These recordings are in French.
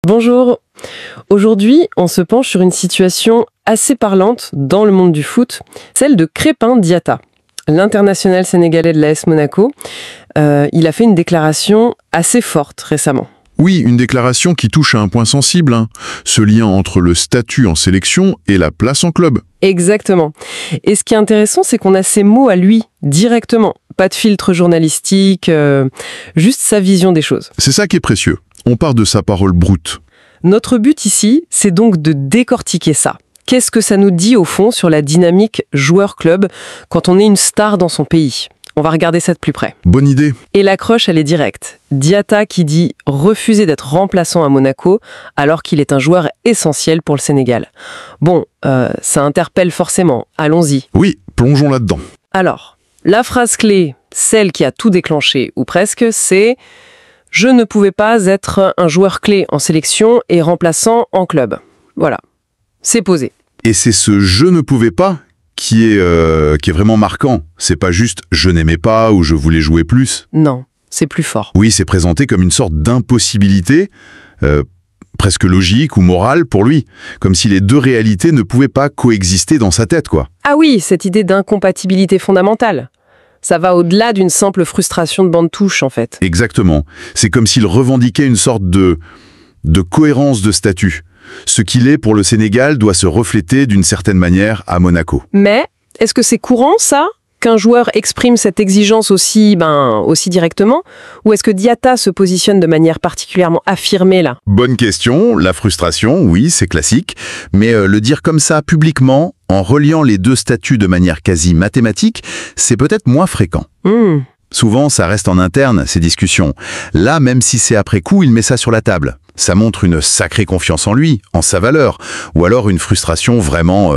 Bonjour. Aujourd'hui, on se penche sur une situation assez parlante dans le monde du foot, celle de Crépin Diatta, l'international sénégalais de l'AS Monaco. Il a fait une déclaration assez forte récemment. Oui, une déclaration qui touche à un point sensible, ce lien entre le statut en sélection et la place en club. Exactement. Et ce qui est intéressant, c'est qu'on a ses mots à lui, directement. Pas de filtre journalistique, juste sa vision des choses. C'est ça qui est précieux. On part de sa parole brute. Notre but ici, c'est donc de décortiquer ça. Qu'est-ce que ça nous dit au fond sur la dynamique joueur-club quand on est une star dans son pays ? On va regarder ça de plus près. Bonne idée. Et l'accroche, elle est directe. Diatta qui dit refuser d'être remplaçant à Monaco alors qu'il est un joueur essentiel pour le Sénégal. Bon, ça interpelle forcément. Allons-y. Oui, plongeons là-dedans. Alors, la phrase clé, celle qui a tout déclenché, ou presque, c'est « Je ne pouvais pas être un joueur clé en sélection et remplaçant en club ». Voilà, c'est posé. Et c'est ce « je ne pouvais pas » qui est vraiment marquant. C'est pas juste « je n'aimais pas » ou « je voulais jouer plus ». Non, c'est plus fort. Oui, c'est présenté comme une sorte d'impossibilité, presque logique ou morale pour lui. Comme si les deux réalités ne pouvaient pas coexister dans sa tête, quoi. Ah oui, cette idée d'incompatibilité fondamentale. Ça va au-delà d'une simple frustration de bande touche, en fait. Exactement. C'est comme s'il revendiquait une sorte de cohérence de statut. Ce qu'il est pour le Sénégal doit se refléter d'une certaine manière à Monaco. Mais, est-ce que c'est courant, ça ? Qu'un joueur exprime cette exigence aussi directement ? Ou est-ce que Diatta se positionne de manière particulièrement affirmée, là ? Bonne question. La frustration, oui, c'est classique. Mais le dire comme ça, publiquement, en reliant les deux statuts de manière quasi mathématique, c'est peut-être moins fréquent. Souvent, ça reste en interne, ces discussions. Là, même si c'est après coup, il met ça sur la table. Ça montre une sacrée confiance en lui, en sa valeur, ou alors une frustration vraiment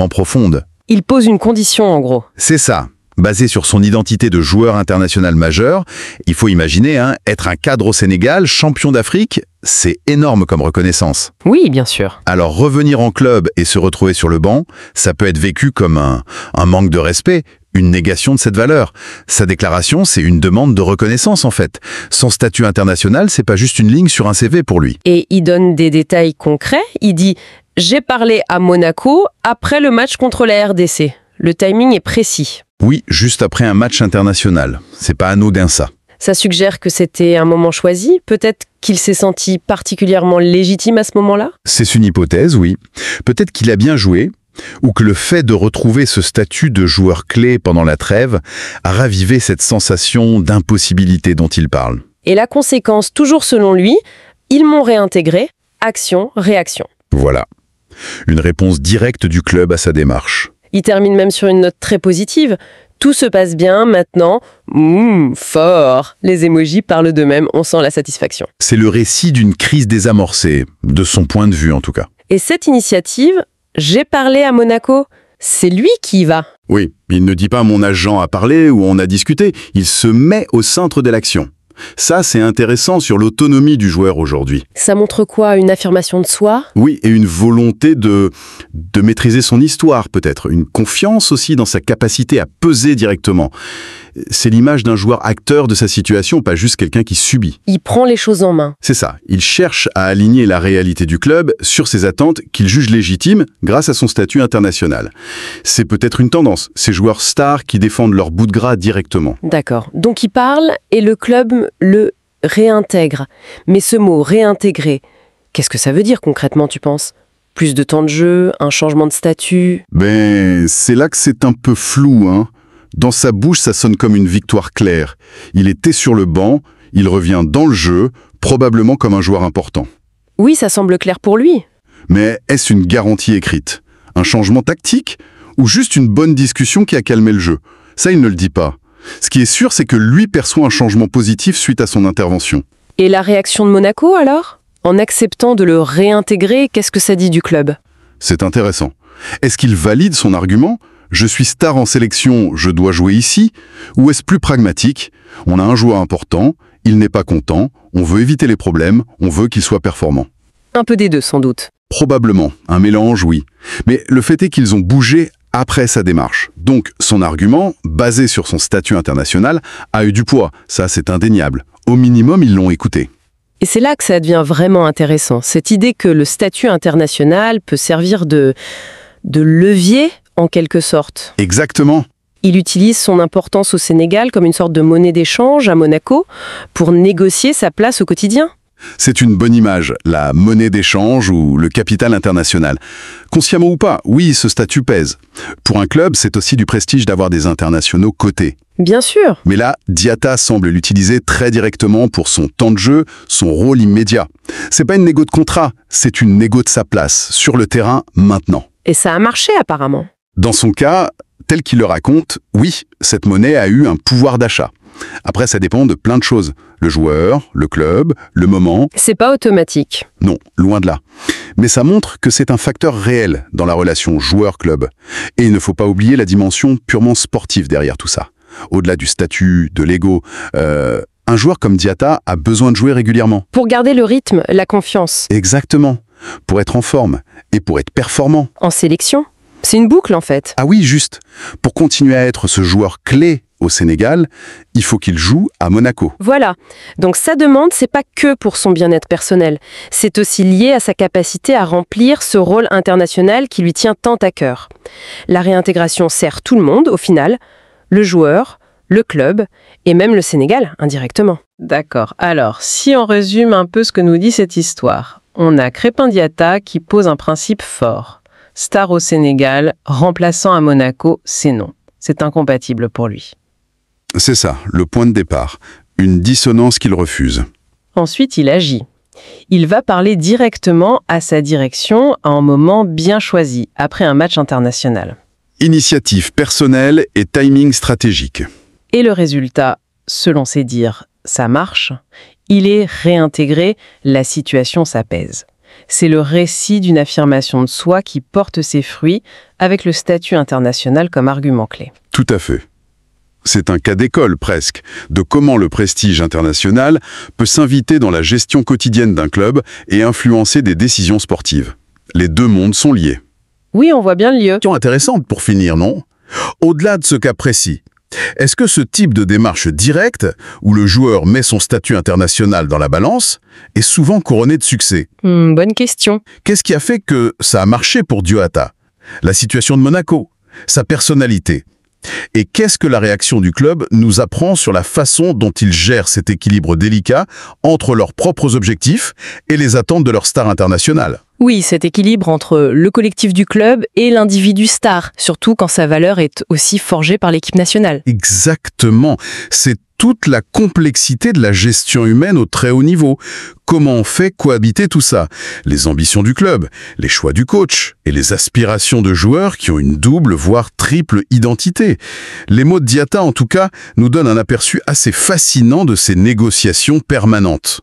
profonde. Il pose une condition, en gros. C'est ça. Basé sur son identité de joueur international majeur, il faut imaginer, être un cadre au Sénégal, champion d'Afrique, c'est énorme comme reconnaissance. Oui, bien sûr. Alors revenir en club et se retrouver sur le banc, ça peut être vécu comme un manque de respect, une négation de cette valeur. Sa déclaration, c'est une demande de reconnaissance en fait. Son statut international, c'est pas juste une ligne sur un CV pour lui. Et il donne des détails concrets. Il dit « J'ai parlé à Monaco après le match contre la RDC ». Le timing est précis. Oui, juste après un match international. C'est pas anodin ça. Ça suggère que c'était un moment choisi. Peut-être qu'il s'est senti particulièrement légitime à ce moment-là ? C'est une hypothèse, oui. Peut-être qu'il a bien joué, ou que le fait de retrouver ce statut de joueur clé pendant la trêve a ravivé cette sensation d'impossibilité dont il parle. Et la conséquence, toujours selon lui, ils m'ont réintégré, action, réaction. Voilà. Une réponse directe du club à sa démarche. Il termine même sur une note très positive. Tout se passe bien maintenant. Fort. Les émojis parlent d'eux-mêmes, on sent la satisfaction. C'est le récit d'une crise désamorcée, de son point de vue en tout cas. Et cette initiative, j'ai parlé à Monaco, c'est lui qui y va. Oui, il ne dit pas « mon agent a parlé » ou « on a discuté », il se met au centre de l'action. Ça, c'est intéressant sur l'autonomie du joueur aujourd'hui. Ça montre quoi ? Une affirmation de soi ? Oui, et une volonté de maîtriser son histoire, peut-être. Une confiance aussi dans sa capacité à peser directement. C'est l'image d'un joueur acteur de sa situation, pas juste quelqu'un qui subit. Il prend les choses en main. C'est ça. Il cherche à aligner la réalité du club sur ses attentes qu'il juge légitimes grâce à son statut international. C'est peut-être une tendance, ces joueurs stars qui défendent leur bout de gras directement. D'accord. Donc il parle et le club le réintègre. Mais ce mot « réintégrer », qu'est-ce que ça veut dire concrètement, tu penses ? Plus de temps de jeu, un changement de statut ? C'est là que c'est un peu flou, Dans sa bouche, ça sonne comme une victoire claire. Il était sur le banc, il revient dans le jeu, probablement comme un joueur important. Oui, ça semble clair pour lui. Mais est-ce une garantie écrite ? Un changement tactique ? Ou juste une bonne discussion qui a calmé le jeu ? Ça, il ne le dit pas. Ce qui est sûr, c'est que lui perçoit un changement positif suite à son intervention. Et la réaction de Monaco, alors ? En acceptant de le réintégrer, qu'est-ce que ça dit du club ? C'est intéressant. Est-ce qu'il valide son argument ? Je suis star en sélection, je dois jouer ici? Ou est-ce plus pragmatique? On a un joueur important, il n'est pas content, on veut éviter les problèmes, on veut qu'il soit performant. Un peu des deux, sans doute. Probablement, un mélange, oui. Mais le fait est qu'ils ont bougé après sa démarche. Donc, son argument, basé sur son statut international, a eu du poids. Ça, c'est indéniable. Au minimum, ils l'ont écouté. Et c'est là que ça devient vraiment intéressant, cette idée que le statut international peut servir de levier, en quelque sorte. Exactement. Il utilise son importance au Sénégal comme une sorte de monnaie d'échange à Monaco pour négocier sa place au quotidien. C'est une bonne image, la monnaie d'échange ou le capital international. Consciemment ou pas, oui, ce statut pèse. Pour un club, c'est aussi du prestige d'avoir des internationaux cotés. Bien sûr. Mais là, Diatta semble l'utiliser très directement pour son temps de jeu, son rôle immédiat. C'est pas une négo de contrat, c'est une négo de sa place, sur le terrain, maintenant. Et ça a marché apparemment. Dans son cas, tel qu'il le raconte, oui, cette monnaie a eu un pouvoir d'achat. Après, ça dépend de plein de choses. Le joueur, le club, le moment. C'est pas automatique. Non, loin de là. Mais ça montre que c'est un facteur réel dans la relation joueur-club. Et il ne faut pas oublier la dimension purement sportive derrière tout ça. Au-delà du statut, de l'ego, un joueur comme Diatta a besoin de jouer régulièrement. Pour garder le rythme, la confiance. Exactement. Pour être en forme et pour être performant. En sélection. C'est une boucle en fait. Ah oui, juste. Pour continuer à être ce joueur clé au Sénégal, il faut qu'il joue à Monaco. Voilà. Donc sa demande, c'est pas que pour son bien-être personnel. C'est aussi lié à sa capacité à remplir ce rôle international qui lui tient tant à cœur. La réintégration sert tout le monde, au final. Le joueur, le club et même le Sénégal, indirectement. D'accord. Alors, si on résume un peu ce que nous dit cette histoire, on a Crépin Diatta qui pose un principe fort. Star au Sénégal, remplaçant à Monaco, c'est non. C'est incompatible pour lui. C'est ça, le point de départ. Une dissonance qu'il refuse. Ensuite, il agit. Il va parler directement à sa direction à un moment bien choisi, après un match international. Initiative personnelle et timing stratégique. Et le résultat, selon ses dires, ça marche. Il est réintégré, la situation s'apaise. C'est le récit d'une affirmation de soi qui porte ses fruits avec le statut international comme argument clé. Tout à fait. C'est un cas d'école presque, de comment le prestige international peut s'inviter dans la gestion quotidienne d'un club et influencer des décisions sportives. Les deux mondes sont liés. Oui, on voit bien le lieu. Question intéressante pour finir, non? Au-delà de ce cas précis, est-ce que ce type de démarche directe, où le joueur met son statut international dans la balance, est souvent couronné de succès? Bonne question. Qu'est-ce qui a fait que ça a marché pour Diatta? La situation de Monaco? Sa personnalité? Et qu'est-ce que la réaction du club nous apprend sur la façon dont ils gèrent cet équilibre délicat entre leurs propres objectifs et les attentes de leur star internationale? Oui, cet équilibre entre le collectif du club et l'individu star, surtout quand sa valeur est aussi forgée par l'équipe nationale. Exactement. C'est toute la complexité de la gestion humaine au très haut niveau. Comment on fait cohabiter tout ça? Les ambitions du club, les choix du coach et les aspirations de joueurs qui ont une double, voire triple identité. Les mots de Diatta, en tout cas, nous donnent un aperçu assez fascinant de ces négociations permanentes.